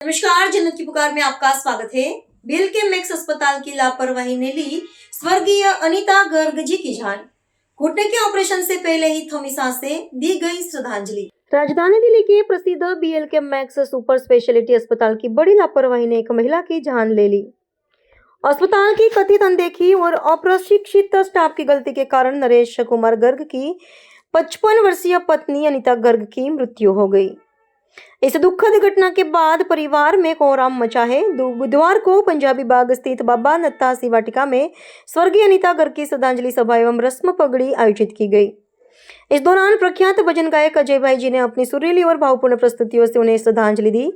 नमस्कार, जन्नत की पुकार में आपका स्वागत है। बिल के मैक्स अस्पताल की लापरवाही ने ली स्वर्गीय अनीता गर्ग जी की जान। घुटने के ऑपरेशन से पहले ही थमी सांसें, दी गई श्रद्धांजलि। राजधानी दिल्ली के प्रसिद्ध बीएल के मैक्स सुपर स्पेशलिटी अस्पताल की बड़ी लापरवाही ने एक महिला की जान ले ली। अस्पताल की कथित अनदेखी और अप्रशिक्षित स्टाफ की गलती के कारण नरेश कुमार गर्ग की 55 वर्षीय पत्नी अनीता गर्ग की मृत्यु हो गई। इस दुखद घटना के बाद परिवार में कोहराम मचा है। बुधवार को पंजाबी बाग स्थित बाबा नत्थासी वाटिका में स्वर्गीय अनीता गर्ग की श्रद्धांजलि सभा एवं रस्म पगड़ी आयोजित की गई। इस दौरान प्रख्यात भजन गायक अजय भाई जी ने अपनी सुरीली और भावपूर्ण प्रस्तुतियों से उन्हें श्रद्धांजलि दी।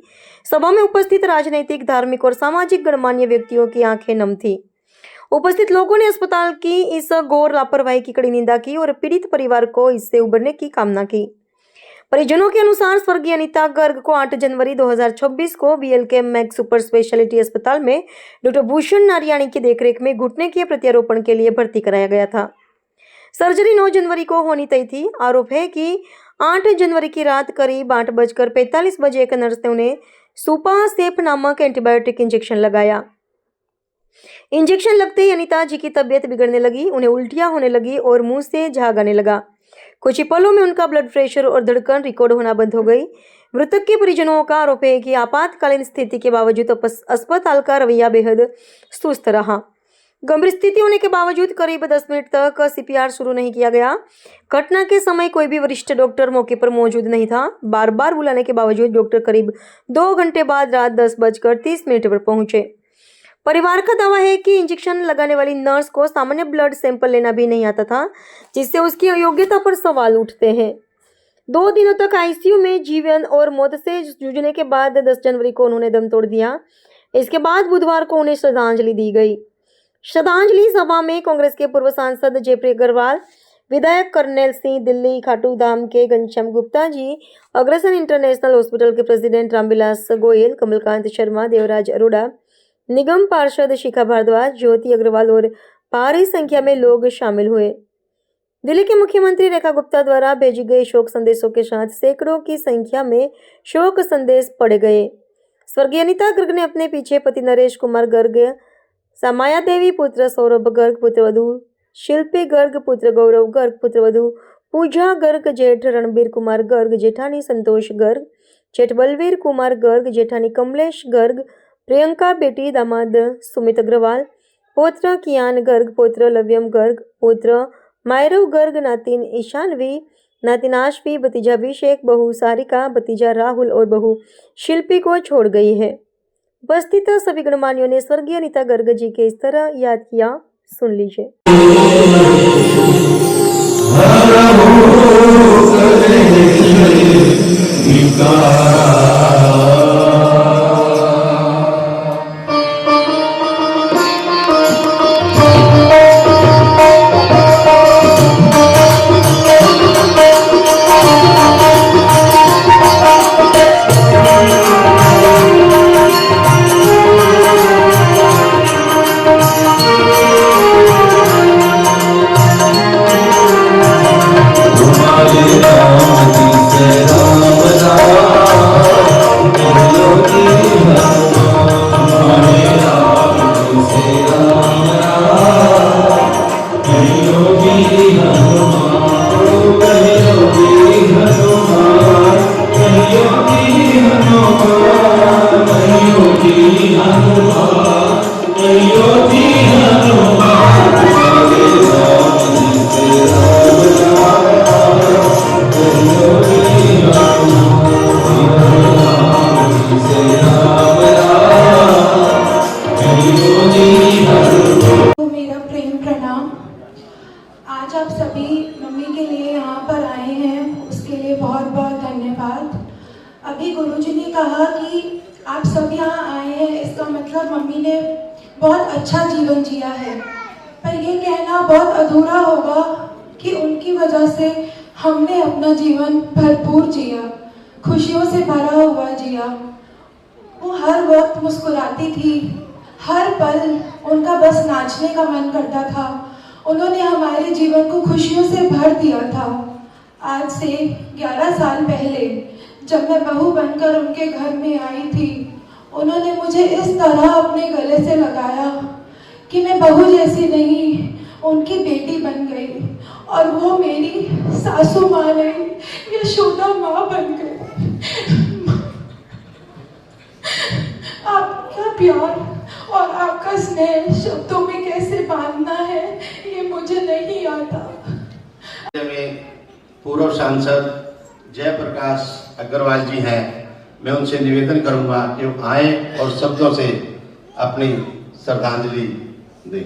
सभा में उपस्थित राजनीतिक, धार्मिक और सामाजिक गणमान्य व्यक्तियों की आंखें नम थी। उपस्थित लोगों ने अस्पताल की इस घोर लापरवाही की कड़ी निंदा की और पीड़ित परिवार को इससे उबरने की कामना की। परिजनों के अनुसार स्वर्गीय अनीता गर्ग को 8 जनवरी 2026 को बीएलके मैक्स सुपर स्पेशलिटी अस्पताल में डॉक्टर भूषण नारियाणी की देखरेख में घुटने के प्रत्यारोपण के लिए भर्ती कराया गया था। सर्जरी 9 जनवरी को होनी तय थी। आरोप है कि 8 जनवरी की रात करीब 8:45 बजे एक नर्स ने उन्हें सुपासेप नामक एंटीबायोटिक इंजेक्शन लगाया। इंजेक्शन लगते ही अनीता जी की तबीयत बिगड़ने लगी, उन्हें उल्टियां होने लगी और मुंह से झाग आने लगा। कुछ ही पलों में उनका ब्लड प्रेशर और धड़कन रिकॉर्ड होना बंद हो गई। मृतक के परिजनों का आरोप है कि आपातकालीन स्थिति के बावजूद अस्पताल का रवैया बेहद सुस्त रहा। गंभीर स्थिति होने के बावजूद करीब 10 मिनट तक सीपीआर शुरू नहीं किया गया। घटना के समय कोई भी वरिष्ठ डॉक्टर मौके पर मौजूद नहीं था। बार बार बुलाने के बावजूद डॉक्टर करीब 2 घंटे बाद रात 10:30 पर पहुंचे। परिवार का दावा है कि इंजेक्शन लगाने वाली नर्स को सामान्य ब्लड सैंपल लेना भी नहीं आता था, जिससे उसकी अयोग्यता पर सवाल उठते हैं। 2 दिनों तक आईसीयू में जीवन और मौत से जूझने के बाद 10 जनवरी को उन्होंने दम तोड़ दिया। इसके बाद बुधवार को उन्हें श्रद्धांजलि दी गई। श्रद्धांजलि सभा में कांग्रेस के पूर्व सांसद जयप्रिय अग्रवाल, विधायक करनेल सिंह, दिल्ली खाटू धाम के घनश्याम गुप्ता जी, अग्रसन इंटरनेशनल हॉस्पिटल के प्रेसिडेंट रामविलास गोयल, कमलकांत शर्मा, देवराज अरोड़ा, निगम पार्षद शिखा भारद्वाज, ज्योति अग्रवाल और भारी संख्या में लोग शामिल हुए। दिल्ली के मुख्यमंत्री रेखा गुप्ता द्वारा भेजे गए शोक संदेशों के साथ सैकड़ों की संख्या में शोक संदेश पढ़े गए। स्वर्गीय अनीता गर्ग ने अपने पीछे पति नरेश कुमार गर्ग, समाया देवी पुत्र सौरभ गर्ग, पुत्रवधू शिल्पी गर्ग, पुत्र गौरव गर्ग, पुत्रवधू पूजा गर्ग, जेठ रणबीर कुमार गर्ग, जेठानी संतोष गर्ग, जेठ बलवीर कुमार गर्ग, जेठानी कमलेश गर्ग, प्रियंका बेटी, दामाद सुमित अग्रवाल, पौत्र कियान गर्ग, पौत्र लव्यम गर्ग, पौत्र मायरव गर्ग, नातिन ईशानवी, नातिन आशवी, भतीजा अभिषेक, बहू सारिका, भतीजा राहुल और बहू शिल्पी को छोड़ गई है। उपस्थित सभी गणमान्यों ने स्वर्गीय अनीता गर्ग जी के इस तरह याद किया। सुन लीजिए। मेरा प्रेम प्रणाम। आज आप सभी मम्मी के लिए यहाँ पर आए हैं, उसके लिए बहुत बहुत धन्यवाद। अभी गुरुजी ने कहा कि आप सब यहाँ आए हैं, इसका मतलब मम्मी ने बहुत अच्छा जीवन जिया है। पर ये कहना बहुत अधूरा होगा कि उनकी वजह से हमने अपना जीवन भरपूर जिया, खुशियों से भरा हुआ जिया। वो हर वक्त मुस्कुराती थी, हर पल उनका बस नाचने का मन करता था। उन्होंने हमारे जीवन को खुशियों से भर दिया था। आज से 11 साल पहले जब मैं बहू बनकर उनके घर में आई थी, उन्होंने मुझे इस तरह अपने गले से लगाया कि मैं बहू जैसी नहीं, उनकी बेटी बन गई और वो मेरी सासू माँ नहीं, यशोदा माँ बन गई। आपका प्यार और आपका स्नेह शब्दों में कैसे बांधना है ये मुझे नहीं आता। में पूर्व सांसद जयप्रकाश अग्रवाल जी हैं, मैं उनसे निवेदन करूंगा कि वो आए और शब्दों से अपनी श्रद्धांजलि दें।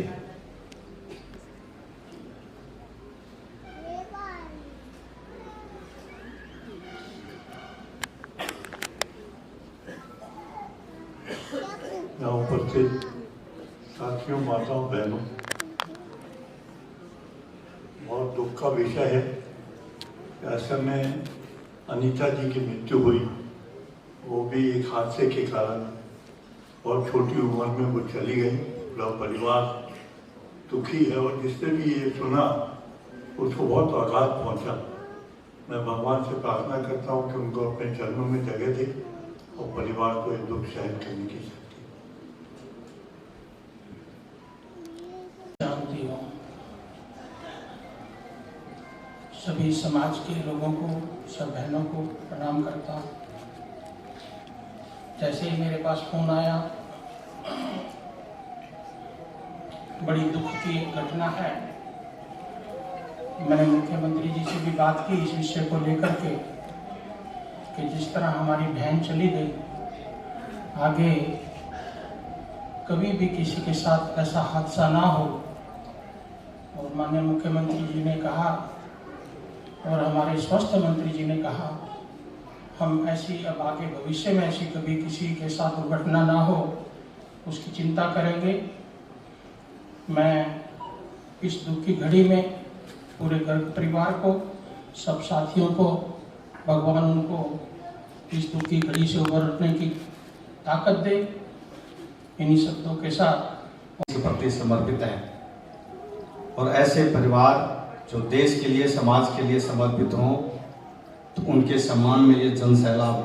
यहाँ उपस्थित साथियों, माताओं, बहनों, बहुत दुख का विषय है कि असल में अनीता जी की मृत्यु हुई, वो भी एक हादसे के कारण। बहुत छोटी उम्र में वो चली गई। पूरा परिवार दुखी है और जिसने भी ये सुना उसको बहुत आघात पहुंचा। मैं भगवान से प्रार्थना करता हूँ कि उनको अपने चरणों में जगह दे और परिवार को ये दुख सहन करने की शक्ति। शांति हो। सभी समाज के लोगों को, सब बहनों को प्रणाम करता हूँ। जैसे ही मेरे पास फोन आया, बड़ी दुख की घटना है। मैंने मुख्यमंत्री जी से भी बात की इस विषय को लेकर के कि जिस तरह हमारी बहन चली गई, आगे कभी भी किसी के साथ ऐसा हादसा ना हो। और माननीय मुख्यमंत्री जी ने कहा और हमारे स्वास्थ्य मंत्री जी ने कहा, हम ऐसी अब आगे भविष्य में ऐसी कभी किसी के साथ दुर्घटना ना हो उसकी चिंता करेंगे। मैं इस दुख की घड़ी में पूरे घर परिवार को, सब साथियों को, भगवान उनको इस दुख की घड़ी से उबरने की ताकत दे। इन्हीं शब्दों के साथ के प्रति समर्पित हैं और ऐसे परिवार जो देश के लिए, समाज के लिए समर्पित हों, तो उनके सम्मान में ये जन सैलाब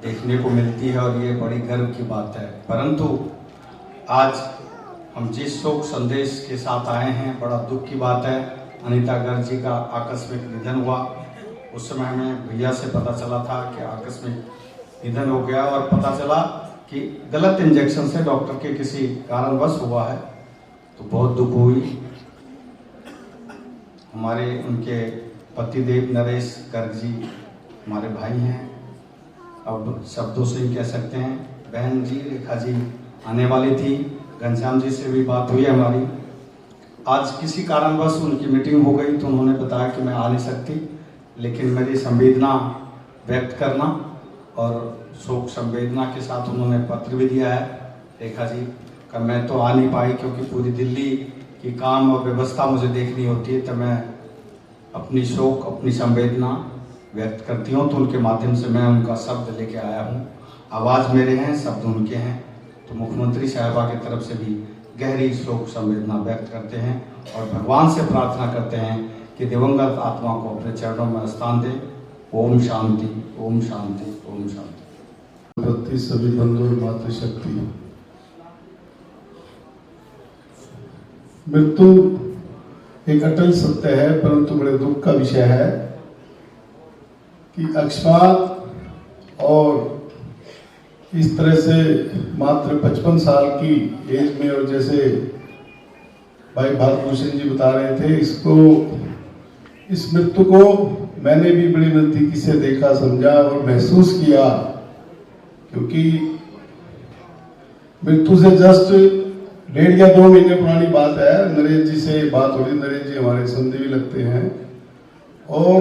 देखने को मिलती है और ये बड़ी गर्व की बात है। परंतु आज हम जिस शोक संदेश के साथ आए हैं, बड़ा दुख की बात है। अनीता गर्ग जी का आकस्मिक निधन हुआ। उस समय हमें भैया से पता चला था कि आकस्मिक निधन हो गया और पता चला कि गलत इंजेक्शन से डॉक्टर के किसी कारणवश हुआ है, तो बहुत दुख हुई। हमारे उनके पतिदेव नरेश गर्ग जी हमारे भाई हैं, अब शब्दों से ही कह सकते हैं। बहन जी रेखा जी आने वाली थी, घनश्याम जी से भी बात हुई हमारी। आज किसी कारणवश उनकी मीटिंग हो गई तो उन्होंने बताया कि मैं आ नहीं सकती, लेकिन मेरी संवेदना व्यक्त करना और शोक संवेदना के साथ उन्होंने पत्र भी दिया है रेखा जी का। मैं तो आ नहीं पाई क्योंकि पूरी दिल्ली की काम और व्यवस्था मुझे देखनी होती है, तो मैं अपनी शोक, अपनी संवेदना व्यक्त करती हूँ। तो उनके माध्यम से मैं उनका शब्द लेके आया हूँ। आवाज़ मेरे हैं, शब्द उनके हैं। तो मुख्यमंत्री साहिबा की तरफ से भी गहरी शोक संवेदना व्यक्त करते हैं और भगवान से प्रार्थना करते हैं कि दिवंगत आत्मा को अपने चरणों में स्थान दे। ओम शांति, ओम शांति, ओम शांति। प्रति सभी बंधु और मातृशक्ति, मृत्यु एक अटल सत्य है, परंतु बड़े दुख का विषय है कि अकस्मात और इस तरह से मात्र 55 साल की एज में, और जैसे भाई भारत भूषण जी बता रहे थे, इस मृत्यु को मैंने भी बड़ी नजदीकी से देखा, समझा और महसूस किया। क्योंकि मृत्यु से जस्ट 1.5 या 2 महीने पुरानी बात है। नरेश जी से बात हो रही, नरेश जी हमारे संधि भी लगते हैं, और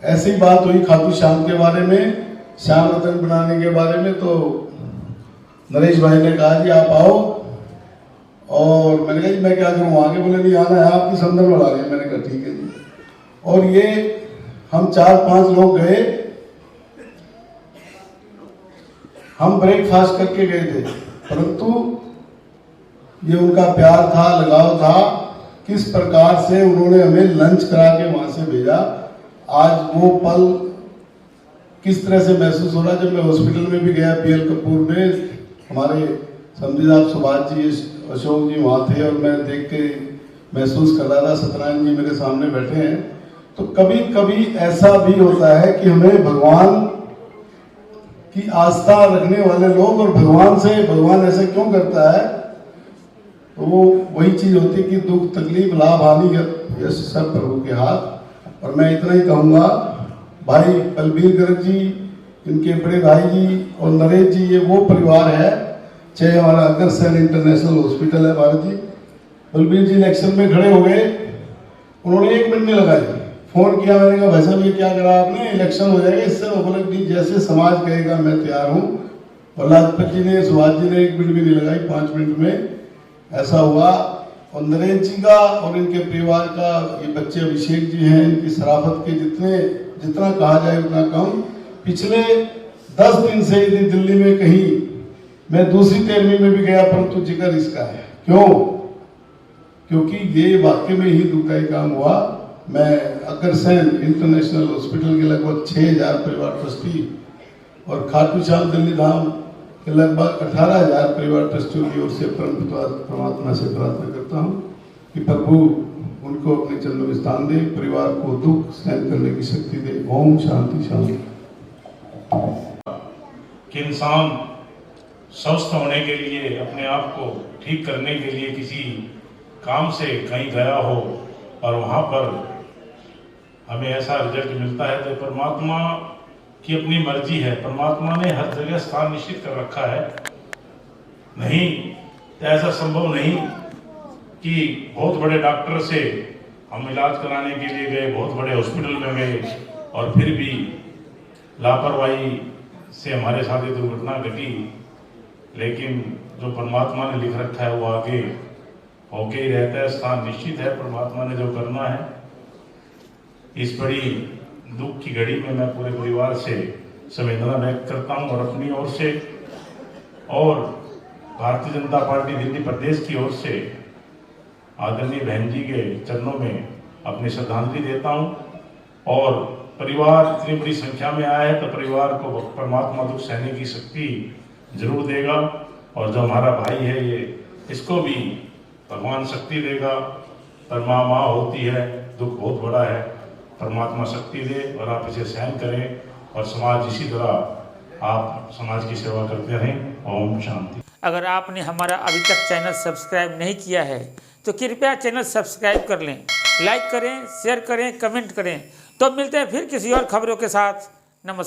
ऐसी बात हुई खाटू श्याम के बारे में, श्याम रतन बनाने के बारे में। तो नरेश भाई ने कहा जी आप आओ, और मैंने कहा जी मैं क्या करूँ आगे? बोले नहीं आना है, आपकी संदर्भ लगा गए। मैंने कहा ठीक है जी। और ये हम 4-5 लोग गए, हम ब्रेकफास्ट करके गए थे, परंतु ये उनका प्यार था, लगाव था, किस प्रकार से उन्होंने हमें लंच करा के वहां से भेजा। आज वो पल किस तरह से महसूस हो रहा है। जब मैं हॉस्पिटल में भी गया BL कपूर में, हमारे समझिए आप सुभाष जी अशोक जी वहाँ थे और मैं देख के महसूस कर रहा था, सत्यनारायण जी मेरे सामने बैठे हैं। तो कभी कभी ऐसा भी होता है कि हमें भगवान की आस्था रखने वाले लोग और भगवान ऐसा क्यों करता है, तो वो वही चीज होती है कि दुख तकलीफ लाभ हानि यह सब प्रभु के हाथ। और मैं इतना ही कहूँगा, भाई बलबीर गर्ग जी, इनके बड़े भाई जी और नरेश जी, ये वो परिवार है, चाहे हमारा अग्रसेन इंटरनेशनल हॉस्पिटल है भारत जी। बलबीर जी इलेक्शन में खड़े हो गए, उन्होंने 1 मिनट नहीं लगाई, फोन किया, मैंने कहा भाई साहब ये क्या करा आपने, इलेक्शन हो जाएगा इससे, वो बोले नहीं जैसे समाज कहेगा मैं तैयार हूँ। और लाजपत जी ने, सुभाष जी ने 1 मिनट भी नहीं लगाई, 5 मिनट में ऐसा हुआ। और नरेश जी का और इनके परिवार का, ये बच्चे अभिषेक जी हैं, इनकी शराफत के जितना कहा जाए उतना कम। पिछले 10 दिन से यदि दिल्ली में कहीं मैं दूसरी 13वीं में भी गया, परंतु जिक्र इसका है। क्यों? क्योंकि ये वाकई में ही दुखदायी काम हुआ। मैं अग्रसेन इंटरनेशनल हॉस्पिटल के लगभग 6000 परिवार ट्रस्टी और खाटू श्याम दिल्ली धाम के लगभग 18000 परिवार ट्रस्टियों की ओर से परमात्मा से प्रार्थना करता हूँ कि प्रभु उनको अपने चरणों में स्थान दे, परिवार को दुख सहन करने की शक्ति दे। ओम शांति शांति। कि इंसान स्वस्थ होने के लिए, अपने आप को ठीक करने के लिए किसी काम से कहीं गया हो और वहाँ पर हमें ऐसा रिजल्ट मिलता है, तो परमात्मा की अपनी मर्जी है। परमात्मा ने हर जगह स्थान निश्चित कर रखा है। नहीं तो ऐसा संभव नहीं कि बहुत बड़े डॉक्टर से हम इलाज कराने के लिए गए, बहुत बड़े हॉस्पिटल में गए और फिर भी लापरवाही से हमारे साथ ये दुर्घटना घटी। लेकिन जो परमात्मा ने लिख रखा है वो आगे होके ही रहता है, स्थान निश्चित है। परमात्मा ने जो करना है, इस बड़ी दुख की घड़ी में मैं पूरे परिवार से संवेदना व्यक्त करता हूं और अपनी ओर से और भारतीय जनता पार्टी दिल्ली प्रदेश की ओर से आदरणीय बहन जी के चरणों में अपनी श्रद्धांजलि देता हूं। और परिवार इतनी बड़ी संख्या में आया है तो परिवार को परमात्मा दुख सहने की शक्ति जरूर देगा। और जो हमारा भाई है ये, इसको भी भगवान शक्ति देगा। परमात्मा होती है, दुख बहुत बड़ा है, परमात्मा शक्ति दे और आप इसे सहन करें और समाज इसी तरह आप समाज की सेवा करते रहें। ओम शांति। अगर आपने हमारा अभी तक चैनल सब्सक्राइब नहीं किया है तो कृपया चैनल सब्सक्राइब कर लें, लाइक करें, शेयर करें, कमेंट करें। तो मिलते हैं फिर किसी और खबरों के साथ। नमस्कार।